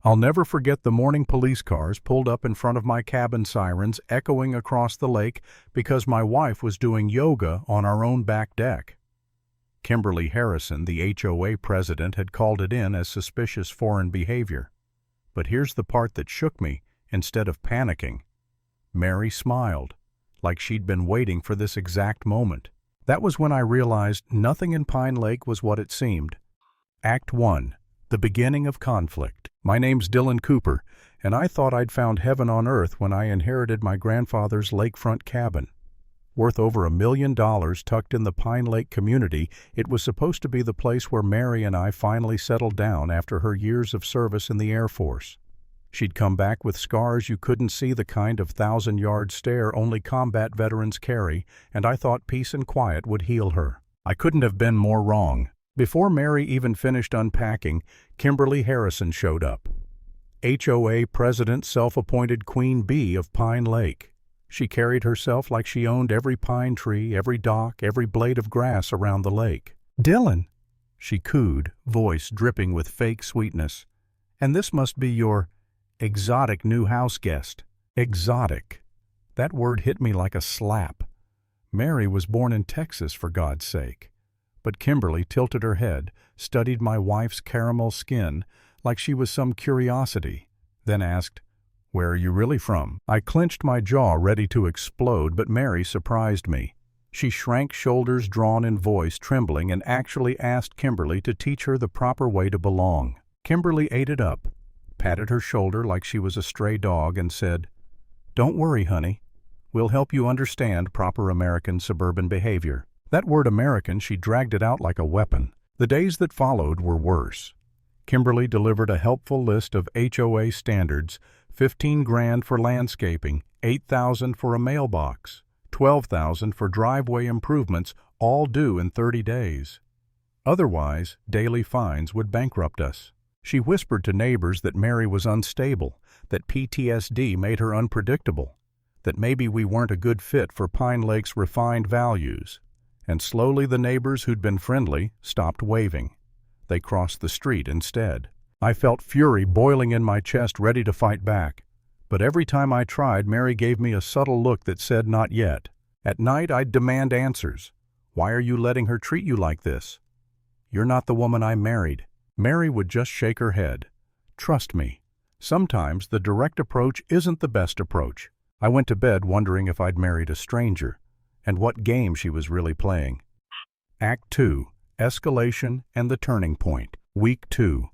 I'll never forget the morning police cars pulled up in front of my cabin, sirens echoing across the lake because my wife was doing yoga on our own back deck. Kimberly Harrison, the HOA president, had called it in as suspicious foreign behavior. But here's the part that shook me. Instead of panicking, Mary smiled, like she'd been waiting for this exact moment. That was when I realized nothing in Pine Lake was what it seemed. Act 1. The beginning of conflict. My name's Dylan Cooper, and I thought I'd found heaven on earth when I inherited my grandfather's lakefront cabin. Worth over $1 million tucked in the Pine Lake community, it was supposed to be the place where Mary and I finally settled down after her years of service in the Air Force. She'd come back with scars you couldn't see, the kind of 1,000-yard stare only combat veterans carry, and I thought peace and quiet would heal her. I couldn't have been more wrong. Before Mary even finished unpacking, Kimberly Harrison showed up. HOA President, self-appointed Queen Bee of Pine Lake. She carried herself like she owned every pine tree, every dock, every blade of grass around the lake. "Dylan," she cooed, voice dripping with fake sweetness. "And this must be your exotic new house guest." Exotic. That word hit me like a slap. Mary was born in Texas, for God's sake. But Kimberly tilted her head, studied my wife's caramel skin like she was some curiosity, then asked, "Where are you really from?" I clenched my jaw, ready to explode, but Mary surprised me. She shrank, shoulders drawn and voice trembling, and actually asked Kimberly to teach her the proper way to belong. Kimberly ate it up, patted her shoulder like she was a stray dog, and said, "Don't worry, honey. We'll help you understand proper American suburban behavior." That word American, she dragged it out like a weapon. The days that followed were worse. Kimberly delivered a helpful list of HOA standards: $15,000 for landscaping, $8,000 for a mailbox, $12,000 for driveway improvements, all due in 30 days. Otherwise, daily fines would bankrupt us. She whispered to neighbors that Mary was unstable, that PTSD made her unpredictable, that maybe we weren't a good fit for Pine Lake's refined values. And slowly the neighbors who'd been friendly stopped waving. They crossed the street instead. I felt fury boiling in my chest, ready to fight back. But every time I tried, Mary gave me a subtle look that said, "Not yet." At night, I'd demand answers. "Why are you letting her treat you like this?" "You're not the woman I married." Mary would just shake her head. "Trust me, sometimes the direct approach isn't the best approach." I went to bed wondering if I'd married a stranger, and what game she was really playing. Act 2. Escalation and the Turning Point. Week 2.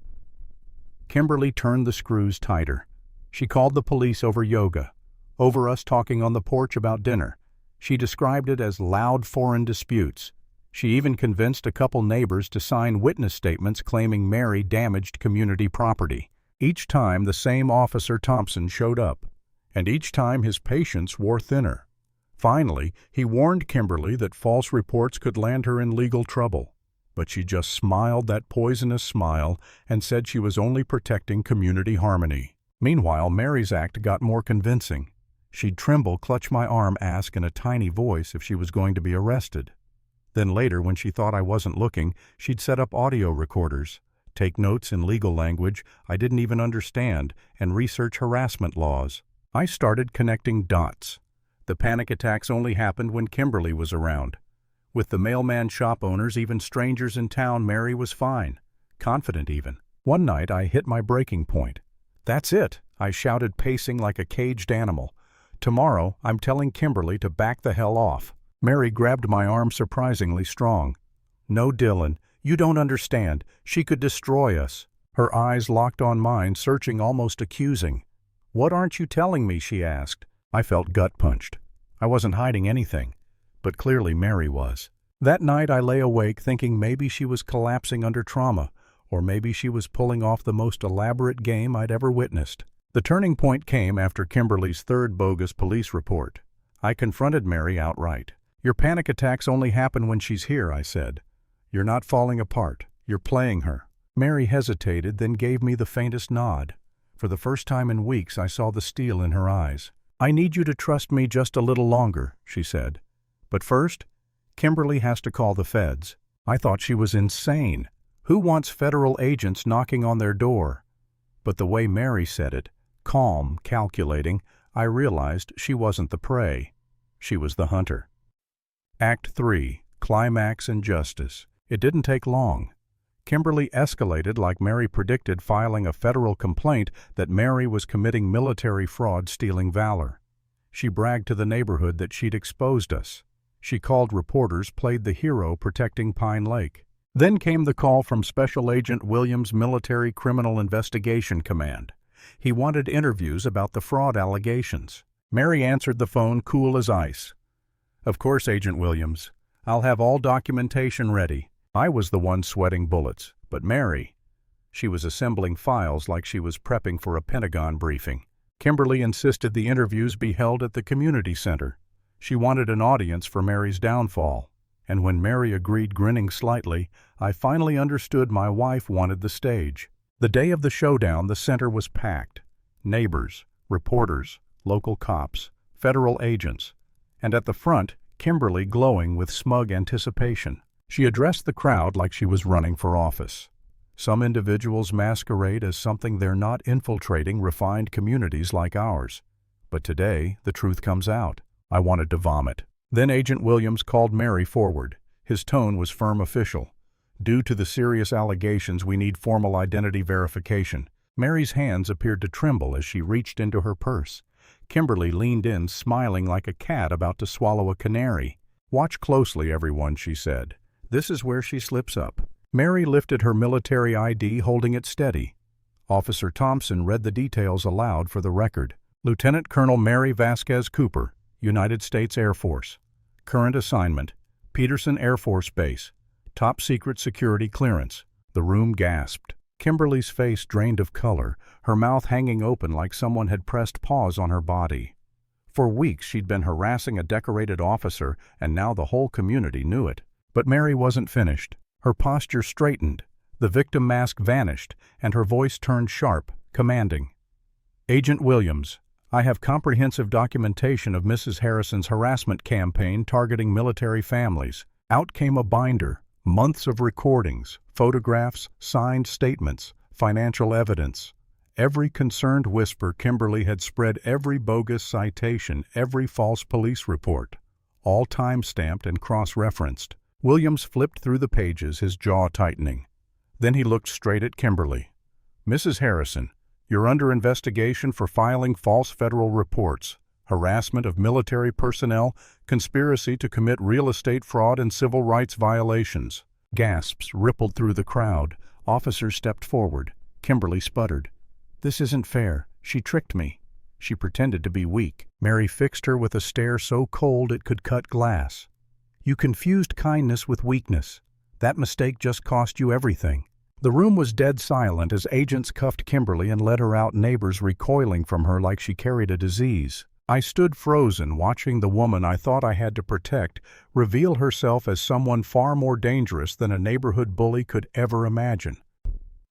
Kimberly turned the screws tighter. She called the police over yoga, over us talking on the porch about dinner. She described it as loud foreign disputes. She even convinced a couple neighbors to sign witness statements claiming Mary damaged community property. Each time the same Officer Thompson showed up, and each time his patience wore thinner. Finally, he warned Kimberly that false reports could land her in legal trouble. But she just smiled that poisonous smile and said she was only protecting community harmony. Meanwhile, Mary's act got more convincing. She'd tremble, clutch my arm, ask in a tiny voice if she was going to be arrested. Then later, when she thought I wasn't looking, she'd set up audio recorders, take notes in legal language I didn't even understand, and research harassment laws. I started connecting dots. The panic attacks only happened when Kimberly was around. With the mailman shop owners, even strangers in town, Mary was fine, confident even. One night I hit my breaking point. "That's it," I shouted, pacing like a caged animal. "Tomorrow I'm telling Kimberly to back the hell off." Mary grabbed my arm surprisingly strong. "No, Dylan, you don't understand. She could destroy us." Her eyes locked on mine, searching, almost accusing. "What aren't you telling me?" she asked. I felt gut-punched. I wasn't hiding anything, but clearly Mary was. That night I lay awake thinking maybe she was collapsing under trauma, or maybe she was pulling off the most elaborate game I'd ever witnessed. The turning point came after Kimberly's third bogus police report. I confronted Mary outright. "Your panic attacks only happen when she's here," I said. "You're not falling apart. You're playing her." Mary hesitated, then gave me the faintest nod. For the first time in weeks, I saw the steel in her eyes. "I need you to trust me just a little longer," she said. "But first, Kimberly has to call the feds." I thought she was insane. Who wants federal agents knocking on their door? But the way Mary said it, calm, calculating, I realized she wasn't the prey. She was the hunter. Act 3. Climax and Justice. It didn't take long. Kimberly escalated like Mary predicted, filing a federal complaint that Mary was committing military fraud, stealing valor. She bragged to the neighborhood that she'd exposed us. She called reporters, played the hero protecting Pine Lake. Then came the call from Special Agent Williams' Military Criminal Investigation Command. He wanted interviews about the fraud allegations. Mary answered the phone, cool as ice. "Of course, Agent Williams. I'll have all documentation ready." I was the one sweating bullets, but Mary, she was assembling files like she was prepping for a Pentagon briefing. Kimberly insisted the interviews be held at the community center. She wanted an audience for Mary's downfall, and when Mary agreed, grinning slightly, I finally understood my wife wanted the stage. The day of the showdown, the center was packed. Neighbors, reporters, local cops, federal agents, and at the front, Kimberly glowing with smug anticipation. She addressed the crowd like she was running for office. Some individuals masquerade as something they're not, infiltrating refined communities like ours. But today, the truth comes out. I wanted to vomit. Then Agent Williams called Mary forward. His tone was firm, official. "Due to the serious allegations, we need formal identity verification." Mary's hands appeared to tremble as she reached into her purse. Kimberly leaned in, smiling like a cat about to swallow a canary. "Watch closely, everyone," she said. "This is where she slips up." Mary lifted her military ID, holding it steady. Officer Thompson read the details aloud for the record. "Lieutenant Colonel Mary Vasquez Cooper, United States Air Force. Current assignment, Peterson Air Force Base. Top secret security clearance." The room gasped. Kimberly's face drained of color, her mouth hanging open like someone had pressed pause on her body. For weeks she'd been harassing a decorated officer, and now the whole community knew it. But Mary wasn't finished. Her posture straightened, the victim mask vanished, and her voice turned sharp, commanding. "Agent Williams, I have comprehensive documentation of Mrs. Harrison's harassment campaign targeting military families." Out came a binder, months of recordings, photographs, signed statements, financial evidence. Every concerned whisper Kimberly had spread, every bogus citation, every false police report, all time-stamped and cross-referenced. Williams flipped through the pages, his jaw tightening. Then he looked straight at Kimberly. "Mrs. Harrison, you're under investigation for filing false federal reports, harassment of military personnel, conspiracy to commit real estate fraud, and civil rights violations." Gasps rippled through the crowd. Officers stepped forward. Kimberly sputtered. "This isn't fair. She tricked me." She pretended to be weak. Mary fixed her with a stare so cold it could cut glass. "You confused kindness with weakness. That mistake just cost you everything." The room was dead silent as agents cuffed Kimberly and led her out, neighbors recoiling from her like she carried a disease. I stood frozen, watching the woman I thought I had to protect reveal herself as someone far more dangerous than a neighborhood bully could ever imagine.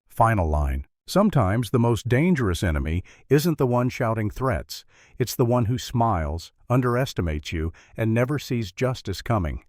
Final line. Sometimes the most dangerous enemy isn't the one shouting threats. It's the one who smiles, underestimates you, and never sees justice coming.